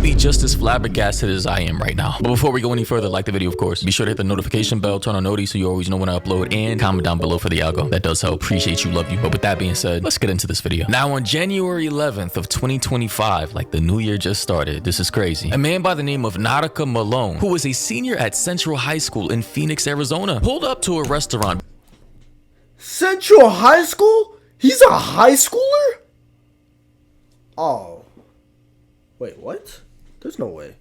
be just as flabbergasted as I am right now. But before we go any further, like the video, of course. Be sure to hit the notification bell, turn on noties so you always know when I upload, and comment down below for the algo. That does help. Appreciate you, love you. But with that being said, let's get into this video. Now, on January 11th of 2025, like the new year just started, this is crazy. A man by the name of Nautica Malone, who was a senior at Central High School in Phoenix, Arizona, pulled up to a restaurant. Central High School? He's a high schooler? Oh. Wait, what? There's no way.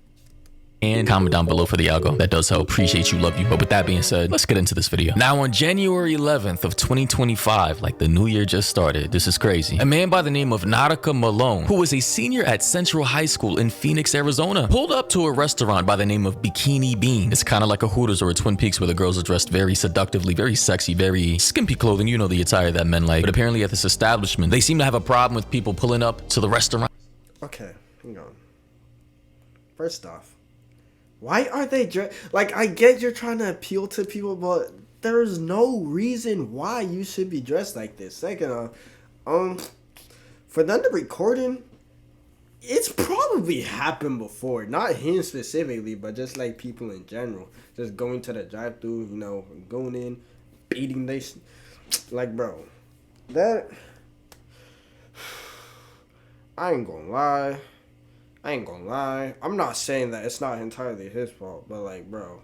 And comment down below for the algo. That does help. Appreciate you, love you. But with that being said, let's get into this video. Now, on January 11th of 2025, like the new year just started, this is crazy. A man by the name of Nautica Malone, who was a senior at Central High School in Phoenix, Arizona, pulled up to a restaurant by the name of Bikini Bean. It's kind of like a Hooters or a Twin Peaks where the girls are dressed very seductively, very sexy, very skimpy clothing. You know the attire that men like. But apparently at this establishment, they seem to have a problem with people pulling up to the restaurant. Okay, hang on. First off, why are they like, I get you're trying to appeal to people, but there's no reason why you should be dressed like this. Second off, for them to recording, it's probably happened before. Not him specifically, but just like people in general. Just going to the drive-thru, you know, going in, beating this. Like, bro, that, I ain't gonna lie. I'm not saying that it's not entirely his fault, but like, bro,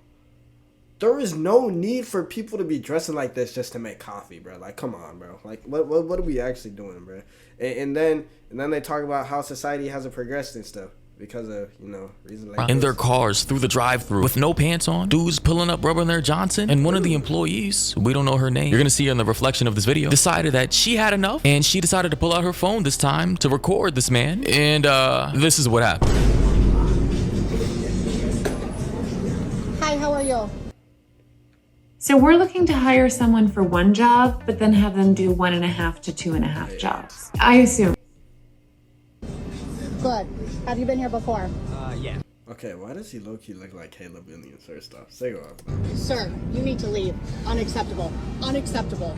there is no need for people to be dressing like this just to make coffee, bro. Like, come on, bro. Like, what are we actually doing, bro? And then they talk about how society hasn't progressed and stuff because of, you know, reasons like in their cars through the drive-thru with no pants on, dudes pulling up, rubbing their Johnson, and one of the employees, we don't know her name, you're gonna see her in the reflection of this video, decided that she had enough, and she decided to pull out her phone this time to record this man, and this is what happened. Hi, how are you? So we're looking to hire someone for one job, but then have them do 1.5 to 2.5 jobs. I assume. Good. Have you been here before? Yeah. Okay, why does he low-key look like Caleb Williams first off? Say off. Sir, you need to leave. Unacceptable. Unacceptable.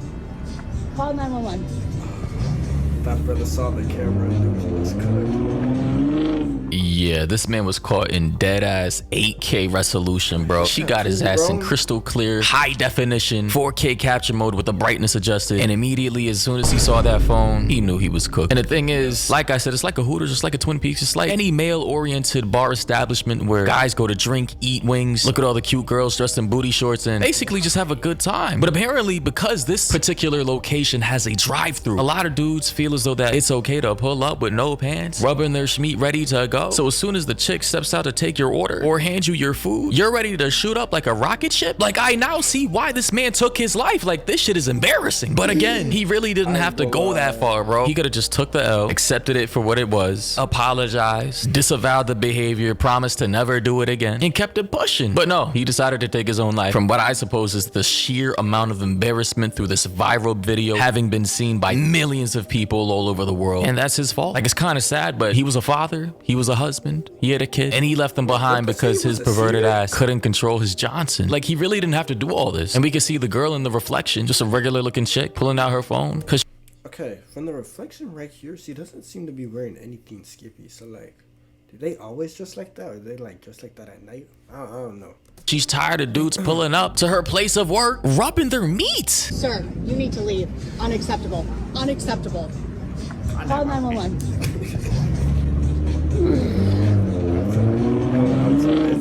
Call 911. That brother saw the camera and he was cooked. Yeah, this man was caught in dead-ass 8K resolution, bro. She got his ass in crystal clear, high definition, 4K capture mode with the brightness adjusted. And immediately, as soon as he saw that phone, he knew he was cooked. And the thing is, like I said, it's like a Hooters, it's like a Twin Peaks. It's like any male-oriented bar establishment where guys go to drink, eat wings, look at all the cute girls dressed in booty shorts, and basically just have a good time. But apparently, because this particular location has a drive-thru, a lot of dudes feel as though that it's okay to pull up with no pants, rubbing their schmeat ready to go. So as soon as the chick steps out to take your order or hand you your food, you're ready to shoot up like a rocket ship. Like, I now see why this man took his life. Like, this shit is embarrassing. But again, he really didn't have to go that far, bro. He could have just took the L, accepted it for what it was, apologized, disavowed the behavior, promised to never do it again, and kept it pushing. But no, he decided to take his own life from what I suppose is the sheer amount of embarrassment through this viral video having been seen by millions of people all over the world. And that's his fault. Like, it's kind of sad, but he was a father, he was a husband, he had a kid, and he left them behind because his perverted ass couldn't control his Johnson. Like, he really didn't have to do all this. And we could see the girl in the reflection, just a regular looking chick pulling out her phone. Okay, from the reflection right here, she doesn't seem to be wearing anything skimpy. So, like, do they always dress like that? Or are they, like, dressed like that at night? I don't know. She's tired of dudes pulling up to her place of work, rubbing their meat. Sir, you need to leave. Unacceptable. Unacceptable. Call 911.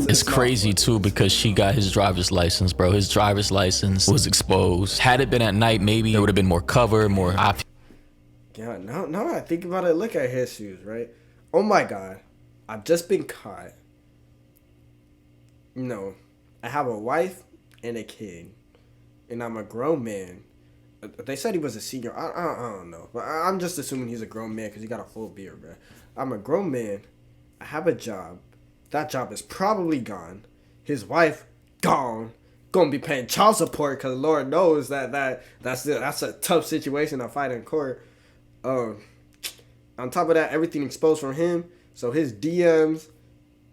It's crazy too because she got his driver's license, bro. His driver's license was exposed. Had it been at night, maybe there would have been more cover, more options. Yeah, now I think about it, look at his shoes, right? Oh my God, I've just been caught. You know, I have a wife and a kid, and I'm a grown man. They said he was a senior. I don't know, but I'm just assuming he's a grown man because he got a full beard, bro. I'm a grown man. I have a job. That job is probably gone. His wife gone. Gonna be paying child support because Lord knows that's a tough situation to fight in court. On top of that, everything exposed from him. So his DMs,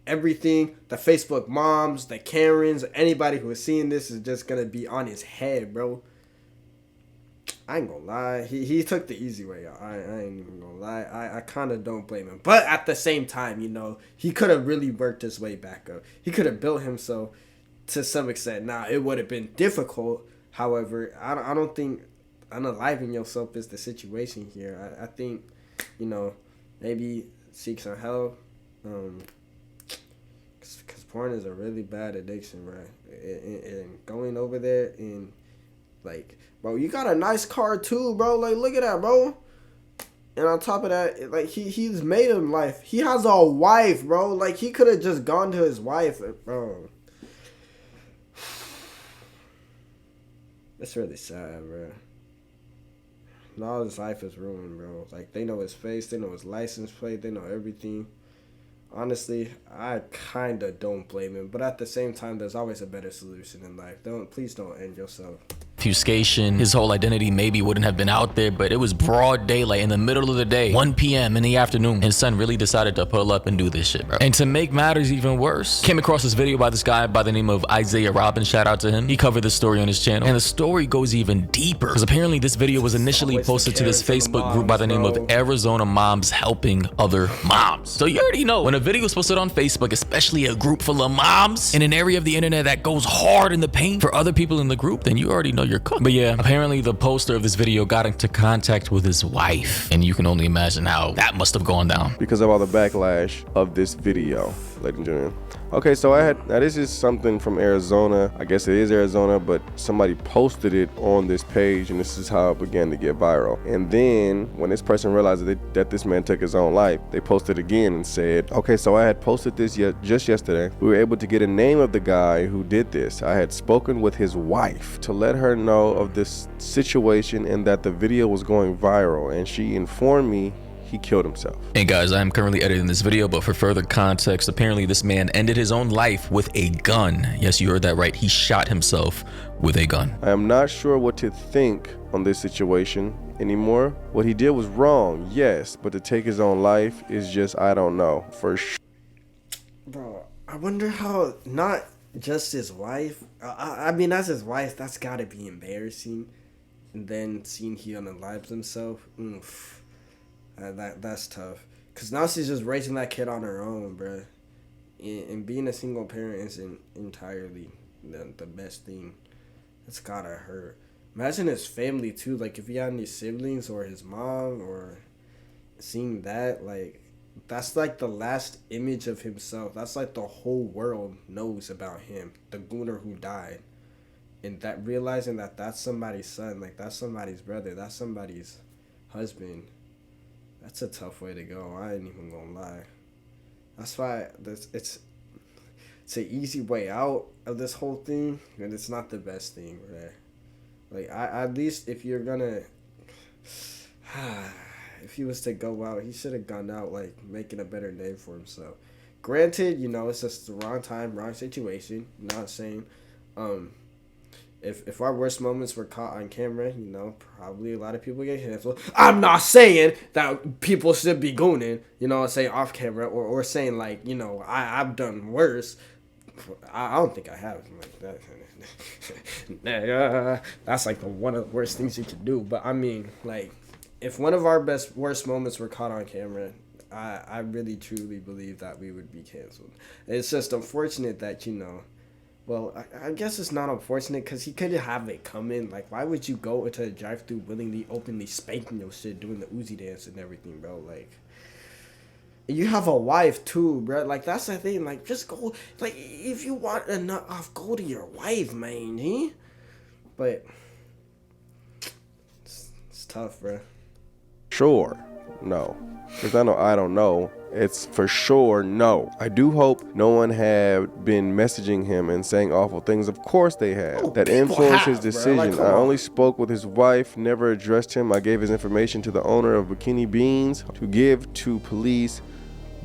everything, the Facebook moms, the Karens, anybody who is seeing this is just gonna be on his head, bro. I ain't gonna lie. He took the easy way out. I ain't even gonna lie. I kind of don't blame him. But at the same time, you know, he could have really worked his way back up. He could have built himself to some extent. Now, it would have been difficult. However, I don't think unaliving yourself is the situation here. I think, you know, maybe seek some help. Because porn is a really bad addiction, right? And going over there and, like, bro, you got a nice car too, bro. Like, look at that, bro. And on top of that, like, he's made him life. He has a wife, bro. Like, he could have just gone to his wife, bro. It's really sad, bro. And all his life is ruined, bro. Like, they know his face, they know his license plate, they know everything. Honestly, I kind of don't blame him, but at the same time, there's always a better solution in life. Please don't end yourself. Obfuscation. His whole identity maybe wouldn't have been out there, but it was broad daylight in the middle of the day, 1 p.m. in the afternoon, and son really decided to pull up and do this shit, bro. And to make matters even worse, came across this video by this guy by the name of Isaiah Robbins. Shout out to him. He covered this story on his channel, and the story goes even deeper because apparently this video was initially posted to this Facebook group by the name of Arizona Moms Helping Other Moms. So you already know when a video is posted on Facebook, especially a group full of moms in an area of the internet that goes hard in the paint for other people in the group, then you already know you're cooked. But yeah, apparently the poster of this video got into contact with his wife, and you can only imagine how that must have gone down because of all the backlash of this video, ladies and gentlemen. Okay, so now this is something from Arizona. I guess it is Arizona, but somebody posted it on this page, and this is how it began to get viral. And then when this person realized that this man took his own life, they posted again and said, okay, so I had posted this just yesterday. We were able to get a name of the guy who did this. I had spoken with his wife to let her know of this situation and that the video was going viral, and she informed me he killed himself. Hey guys, I am currently editing this video, but for further context, apparently this man ended his own life with a gun. Yes, you heard that right. He shot himself with a gun. I am not sure what to think on this situation anymore. What he did was wrong, yes, but to take his own life is just, I don't know, for sure. Bro, I wonder how, not just his wife, I mean, as his wife, that's gotta be embarrassing. And then seeing he unalives himself, oof. That's tough. Because now she's just raising that kid on her own, bro. And being a single parent isn't entirely the best thing. It's gotta hurt. Imagine his family, too. Like, if he had any siblings or his mom or seeing that, like, that's like the last image of himself. That's like the whole world knows about him. The gooner who died. And that realizing that that's somebody's son. Like, that's somebody's brother. That's somebody's husband. That's a tough way to go. I ain't even gonna lie. That's why it's an easy way out of this whole thing, and it's not the best thing, right? Like, at least if you're gonna, if he was to go out, he should have gone out like making a better name for himself. Granted, you know, it's just the wrong time, wrong situation. I'm not saying, If our worst moments were caught on camera, you know, probably a lot of people get canceled. I'm not saying that people should be gooning, you know, saying off camera or saying, like, you know, I've done worse. I don't think I have. Like that. That's like one of the worst things you could do. But I mean, like, if one of our worst moments were caught on camera, I really truly believe that we would be canceled. It's just unfortunate that, you know, well, I guess it's not unfortunate because he could have it coming. Like, why would you go into a drive-thru willingly, openly spanking your shit, doing the Uzi dance and everything, bro? Like, you have a wife, too, bro. Like, that's the thing. Like, just go. Like, if you want a nut off, go to your wife, man, eh? But it's tough, bro. Sure. No. Because I don't know. It's for sure no. I do hope no one had been messaging him and saying awful things. Of course they have. Oh, that influenced his bro. decision. Like, I only spoke with his wife, never addressed him. I gave his information to the owner of Bikini Beans to give to police,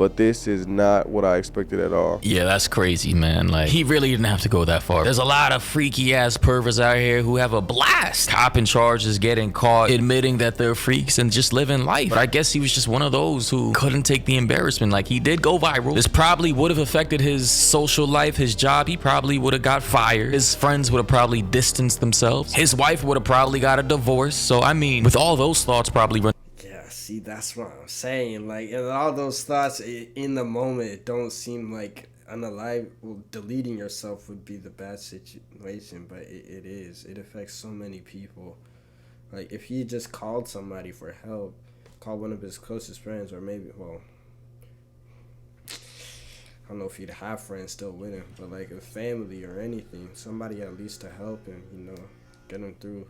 but this is not what I expected at all. Yeah, that's crazy, man. Like, he really didn't have to go that far. There's a lot of freaky ass perverts out here who have a blast copping charges, getting caught, admitting that they're freaks, and just living life. But I guess he was just one of those who couldn't take the embarrassment. Like, he did go viral. This probably would have affected his social life, his job. He probably would have got fired. His friends would have probably distanced themselves. His wife would have probably got a divorce. So, I mean, with all those thoughts probably run. Yeah, see, that's what I'm saying. Like, and all those thoughts in the moment, it don't seem like unalive. Well, deleting yourself would be the bad situation, but it is. It affects so many people. Like, if he just called somebody for help, called one of his closest friends, or maybe, well, I don't know if he'd have friends still with him, but like a family or anything, somebody at least to help him, you know, get him through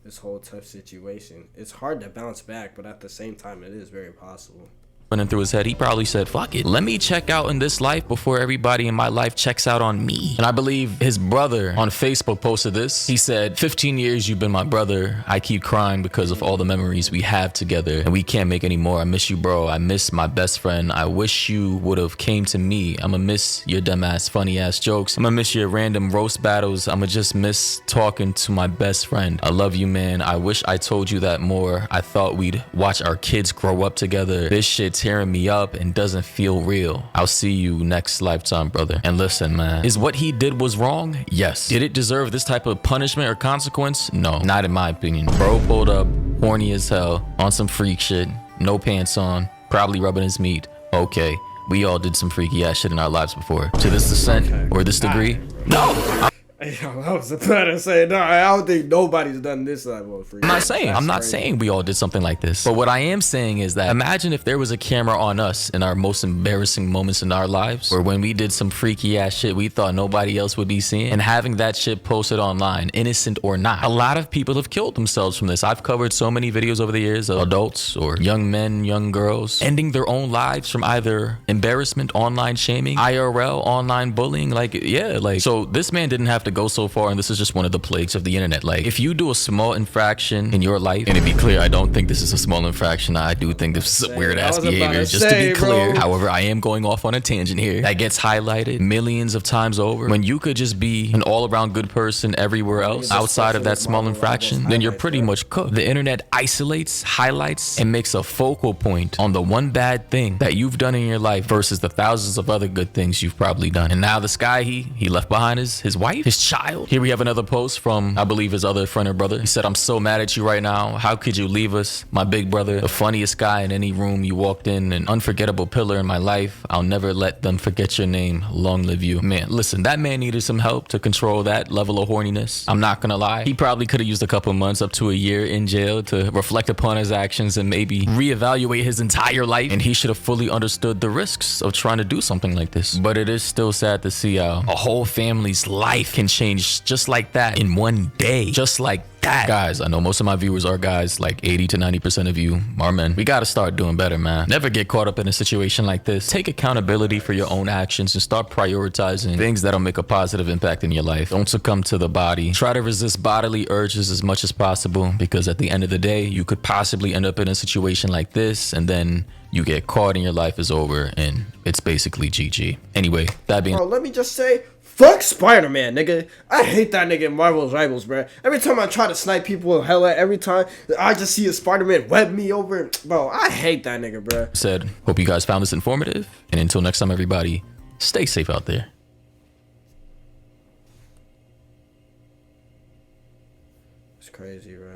this whole tough situation. It's hard to bounce back, but at the same time, it is very possible. Running through his head, he probably said, fuck it, let me check out in this life before everybody in my life checks out on me. And I believe his brother on Facebook posted this. He said, 15 years you've been my brother. I keep crying because of all the memories we have together, and we can't make any more. I miss you, bro. I miss my best friend. I wish you would have came to me. I'ma miss your dumbass funny ass jokes. I'ma miss your random roast battles. I'ma just miss talking to my best friend. I love you, man. I wish I told you that more. I thought we'd watch our kids grow up together. This shit tearing me up and doesn't feel real. I'll see you next lifetime, brother. And listen, man, is what he did was wrong? Yes. Did it deserve this type of punishment or consequence? No, not in my opinion. Bro pulled up, horny as hell, on some freak shit, no pants on, probably rubbing his meat. Okay, we all did some freaky ass shit in our lives before. To this extent or this degree? No! I was about to say, no, I don't think nobody's done this level of freedom. I'm not saying we all did something like this. But what I am saying is that imagine if there was a camera on us in our most embarrassing moments in our lives, or when we did some freaky ass shit we thought nobody else would be seeing, and having that shit posted online, innocent or not. A lot of people have killed themselves from this. I've covered so many videos over the years of adults or young men, young girls, ending their own lives from either embarrassment, online shaming, IRL, online bullying. Like, yeah, like, so this man didn't have to go so far, and this is just one of the plagues of the internet. Like, if you do a small infraction in your life, and to be clear, I don't think this is a small infraction. I do think this is weird ass behavior, just to be clear. Bro. However, I am going off on a tangent here. That gets highlighted millions of times over. When you could just be an all-around good person everywhere else outside of that small infraction, then you're pretty much cooked. The internet isolates, highlights, and makes a focal point on the one bad thing that you've done in your life versus the thousands of other good things you've probably done. And now this guy, he left behind his wife, his child. Here we have another post from, I believe, his other friend or brother. He said, I'm so mad at you right now. How could you leave us? My big brother, the funniest guy in any room you walked in, an unforgettable pillar in my life. I'll never let them forget your name. Long live you. Man, listen, that man needed some help to control that level of horniness. I'm not gonna lie. He probably could have used a couple months up to a year in jail to reflect upon his actions and maybe reevaluate his entire life. And he should have fully understood the risks of trying to do something like this. But it is still sad to see how a whole family's life can change just like that in one day. Just like that. Guys, I know most of my viewers are guys, like 80 to 90% of you are men. We gotta start doing better, man. Never get caught up in a situation like this. Take accountability for your own actions and start prioritizing things that'll make a positive impact in your life. Don't succumb to the body. Try to resist bodily urges as much as possible, because at the end of the day, you could possibly end up in a situation like this, and then you get caught and your life is over and it's basically GG. Anyway, that being... Bro, let me just say, fuck Spider-Man, nigga. I hate that nigga in Marvel's Rivals, bro. Every time I try to snipe people, hella, every time I just see a Spider-Man web me over. Bro, I hate that nigga, bro. Said, hope you guys found this informative. And until next time, everybody, stay safe out there. It's crazy, bro.